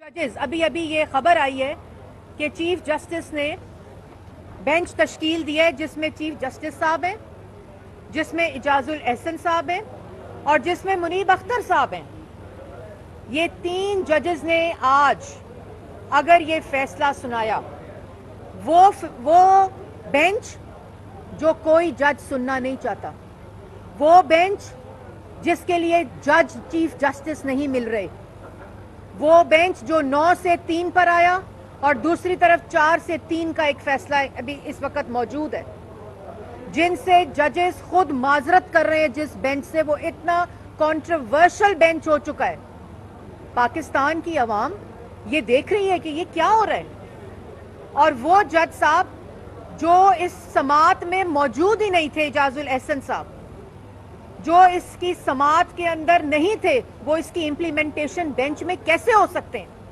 ججز ابھی یہ خبر آئی ہے کہ چیف جسٹس نے بینچ تشکیل دی ہے جس میں چیف جسٹس صاحب ہیں، جس میں اعجاز الاحسن صاحب ہیں اور جس میں منیب اختر صاحب ہیں۔ یہ 3 ججز نے آج اگر یہ فیصلہ سنایا، وہ بینچ جو کوئی جج سننا نہیں چاہتا، وہ بینچ جس کے لیے جج چیف جسٹس نہیں مل رہے، وہ بینچ جو 9 سے 3 پر آیا اور دوسری طرف 4 سے 3 کا ایک فیصلہ ابھی اس وقت موجود ہے، جن سے ججز خود معذرت کر رہے ہیں، جس بینچ سے وہ اتنا کنٹروورشل بینچ ہو چکا ہے۔ پاکستان کی عوام یہ دیکھ رہی ہے کہ یہ کیا ہو رہا ہے، اور وہ جج صاحب جو اس سماعت میں موجود ہی نہیں تھے، اعجاز الاحسن صاحب جو اس کی سماعت کے اندر نہیں تھے، وہ اس کی امپلیمنٹیشن بینچ میں کیسے ہو سکتے ہیں؟